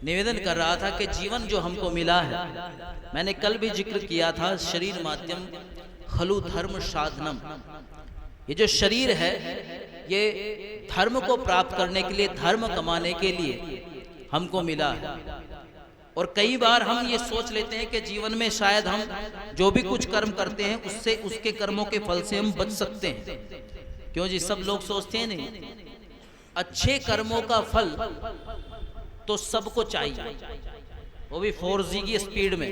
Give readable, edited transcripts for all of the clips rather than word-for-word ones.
निवेदन कर रहा था कि जीवन जो हमको मिला है, मैंने कल भी जिक्र किया था, शरीर माध्यम खलु धर्म साधनम। ये जो शरीर है ये धर्म को प्राप्त करने के लिए, धर्म कमाने के लिए हमको मिला है। और कई बार हम ये सोच लेते हैं कि जीवन में शायद हम जो भी कुछ कर्म करते हैं उससे, उसके कर्मों के फल से हम बच सकते हैं। क्यों जी? सब लोग सोचते हैं नहीं, अच्छे कर्मों का फल तो सबको चाहिए, वो भी 4G की स्पीड में।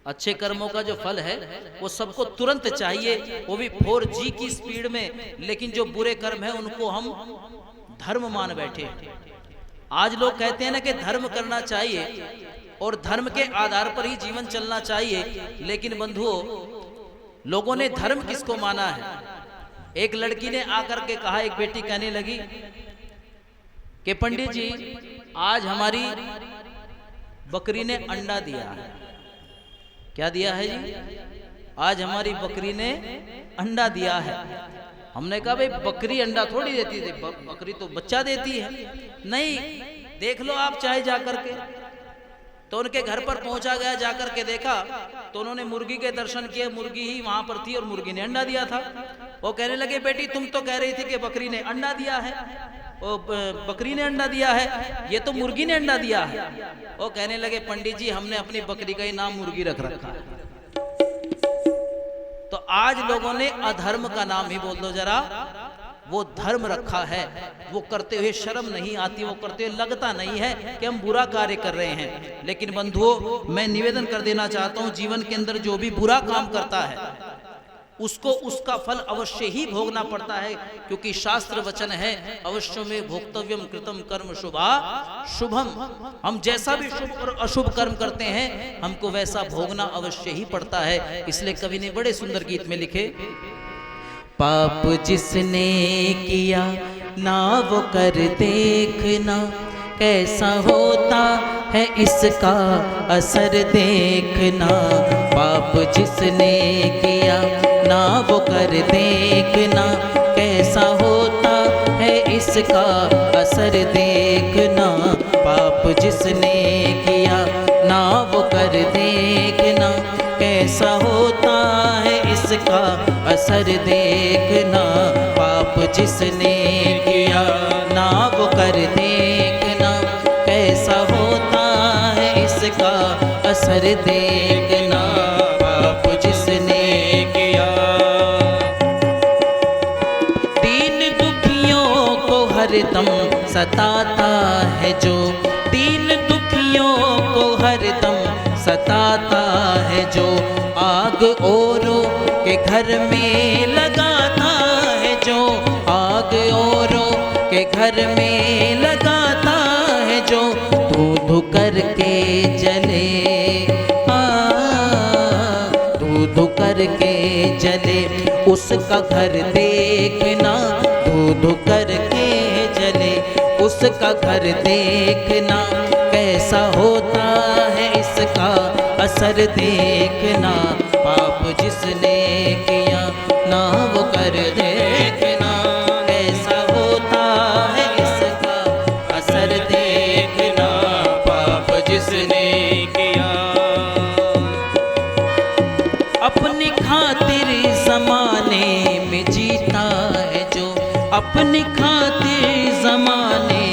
अच्छे कर्मों का जो फल है वो सबको तुरंत चाहिए, वो भी 4G की स्पीड में। लेकिन जो बुरे कर्म है उनको हम धर्म मान बैठे हैं। आज लोग कहते हैं ना कि धर्म करना चाहिए और धर्म के आधार पर ही जीवन चलना चाहिए। लेकिन बंधुओं, लोगों ने धर्म किसको माना है? एक लड़की ने आकर के कहा, एक बेटी कहने लगी कि पंडित जी आज हमारी बकरी ने अंडा दिया है। क्या दिया है जी? आज हमारी बकरी ने अंडा दिया है। हमने कहा भाई बकरी अंडा थोड़ी देती थी, बकरी तो बच्चा देती है। नहीं, देख लो आप चाहे जाकर के। तो उनके घर पर पहुंचा गया, जाकर के देखा तो उन्होंने मुर्गी के दर्शन किए, मुर्गी ही वहां पर थी और मुर्गी ने अंडा दिया था। वो कहने लगे बेटी तुम तो कह रही थी कि बकरी ने अंडा दिया है, वो बकरी ने अंडा दिया है, ये तो मुर्गी ने अंडा दिया है। वो कहने लगे पंडित जी हमने अपनी बकरी का ही नाम मुर्गी रख रखा है। तो आज लोगों ने अधर्म का नाम ही बोल दो जरा, वो धर्म रखा है। वो करते हुए शर्म नहीं आती, वो करते हुए लगता नहीं है कि हम बुरा कार्य कर रहे हैं। लेकिन बंधुओं, मैं निवेदन कर देना चाहता हूं, जीवन के अंदर जो भी बुरा काम करता है उसको उसका फल अवश्य ही भोगना पड़ता है। क्योंकि शास्त्र वचन है, अवश्य में भोक्तव्यम कृतम कर्म शुभा शुभम। हम जैसा भी शुभ और अशुभ कर्म करते हैं हमको वैसा भोगना अवश्य ही पड़ता है। इसलिए कवि ने बड़े सुंदर गीत में लिखे, पाप जिसने किया ना वो कर देखना, कैसा होता है इसका असर देखना। पाप जिसने किया ना वो कर देखना, कैसा होता है इसका असर देखना। पाप जिसने किया ना वो कर देखना, कैसा होता है इसका असर देखना। पाप जिसने किया ना वो कर देखना, कैसा होता है इसका असर देखना। पाप जिसने किया, दीन दुखियों को हरदम सताता है जो, दीन दुखियों को हरदम सताता है जो, आग औरों के घर में लगाता है जो, आग औरों के घर में लगाता है जो, धू धू करके जले, धू धू करके जले उसका घर देखना। धू धू करके जले उसका घर देखना, कैसा होता है इसका असर देखना। पाप जिसने किया ना वो कर देखना, कैसा होता है इसका असर देखना। पाप जिसने किया, अपनी खातिर जमाने में जीता है जो, अपनी खातिर जमाने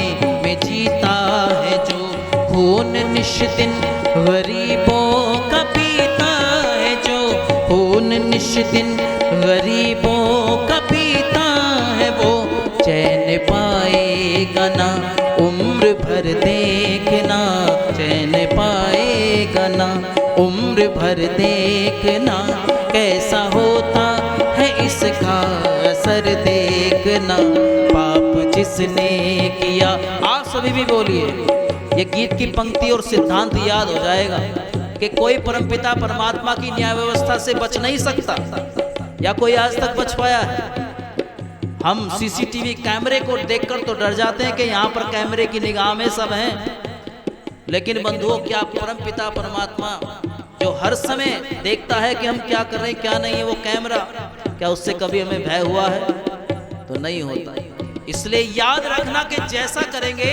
में जीता है जो, खून निश्चिन गरीबों का पीता है जो, खून निश्चिन गरीबों का पीता है वो, चैन पाएगा ना उम्र भर देखना, चैन पाएगा ना उम्र भर देखना। कैसा होता है इसका असर देखना। पाप जिसने किया, आप सभी भी बोलिए, ये गीत की पंक्ति और सिद्धांत याद हो जाएगा कि कोई परमपिता परमात्मा की न्याय व्यवस्था से बच नहीं सकता, या कोई आज तक बच पाया है? हम सीसीटीवी कैमरे को देखकर तो डर जाते हैं कि यहाँ पर कैमरे की निगाह में सब हैं। लेकिन बंधुओं, क्या परमपिता परमात्मा जो हर समय देखता है कि हम क्या कर रहे हैं क्या नहीं है, वो कैमरा, क्या उससे कभी हमें भय हुआ है? तो नहीं होता। इसलिए याद रखना कि जैसा करेंगे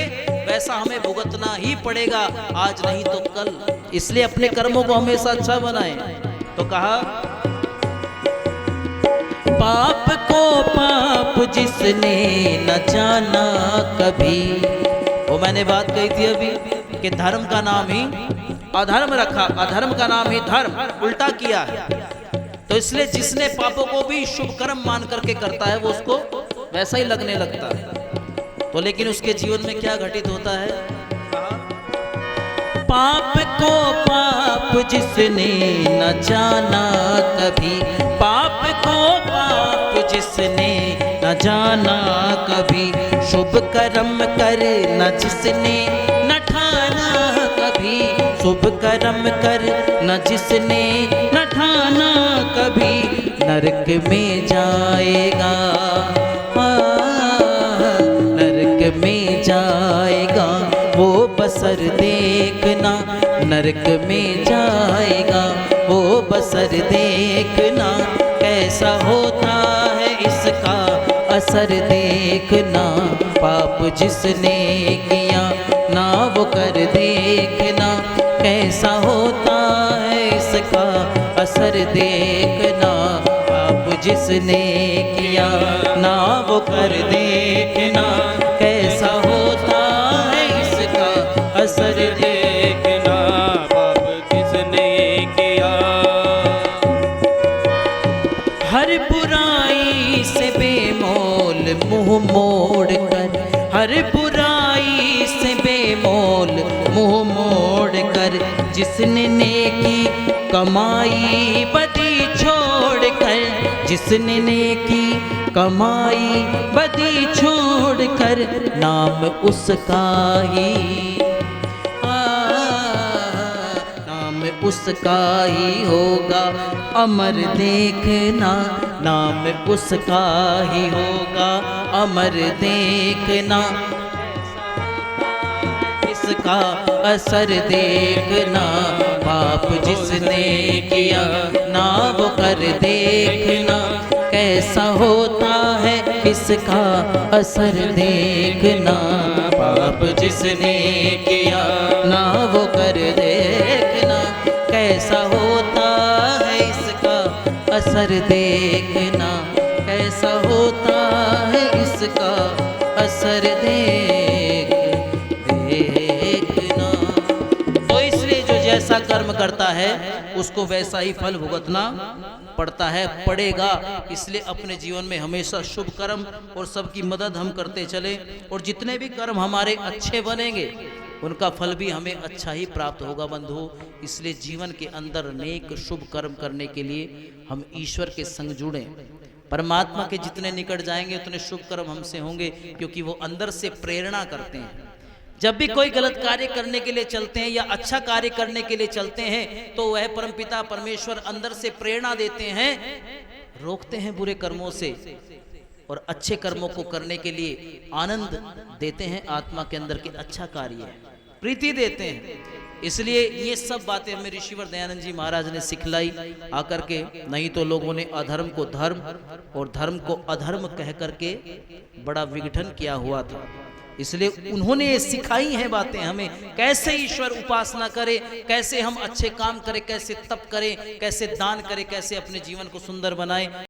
वैसा हमें भुगतना ही पड़ेगा, आज नहीं तो कल। इसलिए अपने कर्मों को हमेशा अच्छा बनाएं। तो कहा, पाप को पाप जिसने न जाना कभी। वो मैंने बात कही थी अभी कि धर्म का नाम ही अधर्म रखा, अधर्म का नाम ही धर्म उल्टा किया है। तो इसलिए जिसने पापों को भी शुभ कर्म मान करके करता है वो उसको वैसा ही लगने लगता है। तो लेकिन उसके जीवन में क्या घटित होता है? पाप को पाप जिसने न जाना कभी, पाप को पाप जिसने न जाना कभी, शुभ कर्म कर न जिसने न ठाना कभी, शुभ कर्म कर न जिसने न ठाना कभी, नरक में जाएगा, नरक में जाएगा वो बसर देखना, नरक में जाएगा वो बसर देखना, कैसा होता है इसका असर देखना, पाप जिसने किया ना वो कर देखना, कैसा होता है इसका असर देखना, पाप जिसने किया ना वो कर देखना, कैसा होता है इसका असर देखना, पाप किसने किया। हर बुराई से बेमोल मुंह मोड़ कर, हर बुराई से बेमोल मुंह मोड़ कर, जिसने नेकी कमाई बदी छोड़ कर, जिसने नेकी कमाई बदी छोड़ कर, नाम उसका ही, नाम उसका ही होगा अमर देखना, नाम उसका ही होगा अमर देखना, इसका असर देखना, पाप जिसने किया ना वो कर देखना, कैसा होता है इसका असर देखना, पाप जिसने किया ना वो कर देखना, कैसा होता है इसका असर देखना, कैसा होता है इसका असर देखना। तो इसलिए जो जैसा कर्म करता है उसको वैसा ही फल भुगतना पड़ता है, पड़ेगा। इसलिए अपने जीवन में हमेशा शुभ कर्म और सबकी मदद हम करते चले, और जितने भी कर्म हमारे अच्छे बनेंगे उनका फल भी हमें अच्छा ही प्राप्त होगा बंधु। इसलिए जीवन के अंदर नेक शुभ कर्म करने के लिए हम ईश्वर के संग जुड़ें। परमात्मा के जितने निकट जाएंगे उतने शुभ कर्म हमसे होंगे, क्योंकि वो अंदर से प्रेरणा करते हैं। जब भी कोई गलत कार्य करने के लिए चलते हैं या अच्छा कार्य करने के लिए चलते हैं तो वह परमपिता परमेश्वर अंदर से प्रेरणा देते हैं, रोकते हैं बुरे कर्मों से और अच्छे कर्मों को करने के लिए आनंद देते हैं। आत्मा के अंदर के अच्छा कार्य है, प्रीति देते हैं। इसलिए ये सब बातें हमें ऋषिवर दयानंद जी महाराज ने सिखलाई आकर के, नहीं तो लोगों ने अधर्म को धर्म और धर्म को अधर्म कह करके बड़ा विघटन किया हुआ था। इसलिए उन्होंने ये सिखाई हैं बातें हमें, कैसे ईश्वर उपासना करें, कैसे हम अच्छे काम करें, कैसे तप करें, कैसे दान करें, कैसे अपने जीवन को सुंदर बनाएं।